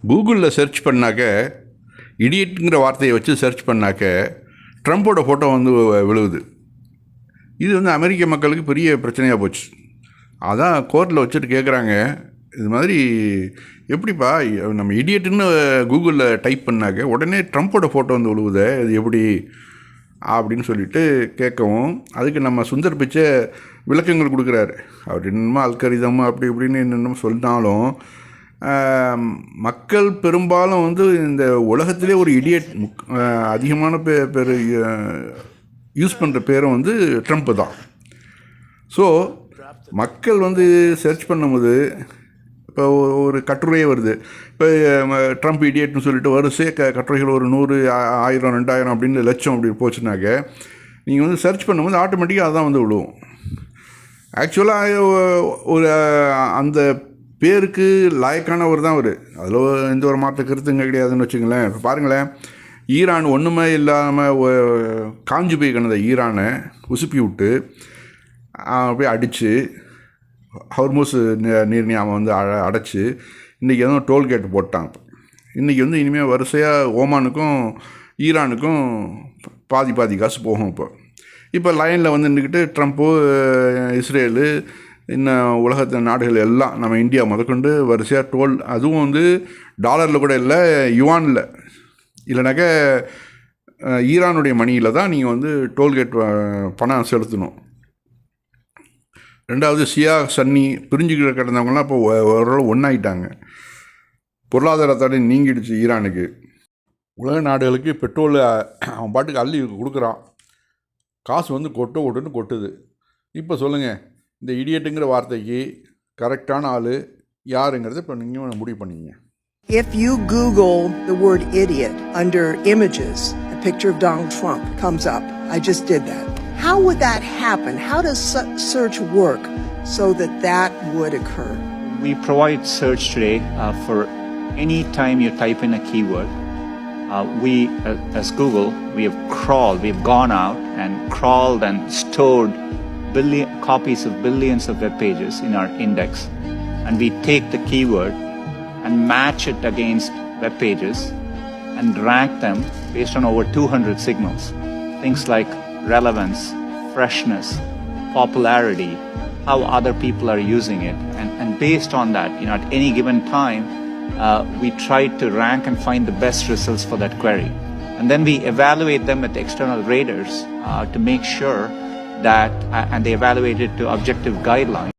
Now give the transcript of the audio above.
கூகுளில் சர்ச் பண்ணாக்க இடியட்டுங்கிற வார்த்தையை வச்சு சர்ச் பண்ணாக்க ட்ரம்ப்போட ஃபோட்டோ வந்து விழுவுது. இது வந்து அமெரிக்க மக்களுக்கு பெரிய பிரச்சனையாக போச்சு. அதான் கோர்ட்டில் வச்சுட்டு கேட்குறாங்க, இது மாதிரி எப்படிப்பா நம்ம இடியட்டுன்னு கூகுளில் டைப் பண்ணாக்க உடனே ட்ரம்ப்போட ஃபோட்டோ வந்து விழுவுதே, இது எப்படி அப்படின்னு சொல்லிட்டு கேட்கவும், அதுக்கு நம்ம சுந்தர் பிச்சை விளக்கங்கள் கொடுக்குறாரு. அவர் என்னமோ அல்கரிதம் அப்படி இப்படின்னு என்னென்னமோ சொன்னாலும் மக்கள் பெரும்பாலும் வந்து இந்த உலகத்திலே ஒரு இடியட் அதிகமான பேர் யூஸ் பண்ணுற பேரும் வந்து ட்ரம்ப்பு தான். ஸோ மக்கள் வந்து சர்ச் பண்ணும்போது இப்போ ஒரு கட்டுரையே வருது, இப்போ ட்ரம்ப் இடியட்னு சொல்லிட்டு வரிசை கட்டுரைகள் ஒரு 100, 1000, 2000 அப்படின்னு லட்சம் அப்படி போச்சுனாக்க நீங்கள் வந்து சர்ச் பண்ணும்போது ஆட்டோமேட்டிக்காக அதுதான் வந்து விழுவும். ஆக்சுவலாக ஒரு அந்த பேருக்கு லாயக்கானவர் தான் அவர், அதில் எந்த ஒரு மாற்ற கருத்துங்க கிடையாதுன்னு வச்சுங்களேன். இப்போ பாருங்களேன், ஈரான் ஒன்றுமே இல்லாமல் காஞ்சி போய் கிடந்த ஈரானை உசுப்பி விட்டு அப்படியே அடித்து ஹார்மோஸ் நீர்நியாமம் வந்து அடைச்சி இன்றைக்கி எதுவும் டோல்கேட் போட்டான். இன்றைக்கி வந்து இனிமேல் வரிசையாக ஓமானுக்கும் ஈரானுக்கும் பாதி காசு போகும். இப்போ லைனில் வந்து நின்றுக்கிட்டு ட்ரம்ப்பு, இஸ்ரேலு, இன்னும் உலகத்து நாடுகள் எல்லாம் நம்ம இந்தியா முதற்கொண்டு வரிசையாக டோல், அதுவும் வந்து டாலரில் கூட இல்லை, யுவானில் இல்லைனாக்க ஈரானுடைய மணியில் தான் நீங்கள் வந்து டோல்கேட் பணம் செலுத்தணும். ரெண்டாவது ஷியா சன்னி பிரிஞ்சுக்கிற கிடந்தவங்களாம் இப்போ ஓரளவு ஒன்றாயிட்டாங்க. பொருளாதாரத்தோட நீங்கிடுச்சு ஈரானுக்கு. உலக நாடுகளுக்கு பெட்ரோல் அவன் பாட்டுக்கு அள்ளி கொடுக்குறான், காசு வந்து கொட்டுன்னு கொட்டுது. இப்போ சொல்லுங்கள், இந்த இடியட்டுங்கிற வார்த்தைக்கு கரெக்டான ஆள் யாருங்கிறத இப்போ நீங்கள் முடிவு பண்ணிங்க. If you Google the word idiot under images, a picture of Donald Trump comes up. I just did that. How would that happen? How does search work so that would occur? We provide search today for any time you type in a keyword. We, as Google, we have gone out and crawled and stored copies of billions of web pages in our index, and we take the keyword and match it against web pages and rank them based on over 200 signals. Things like relevance, freshness, popularity, how other people are using it, and based on that, at any given time, we try to rank and find the best results for that query. And then we evaluate them with external raters to make sure that, and they evaluate it to objective guidelines.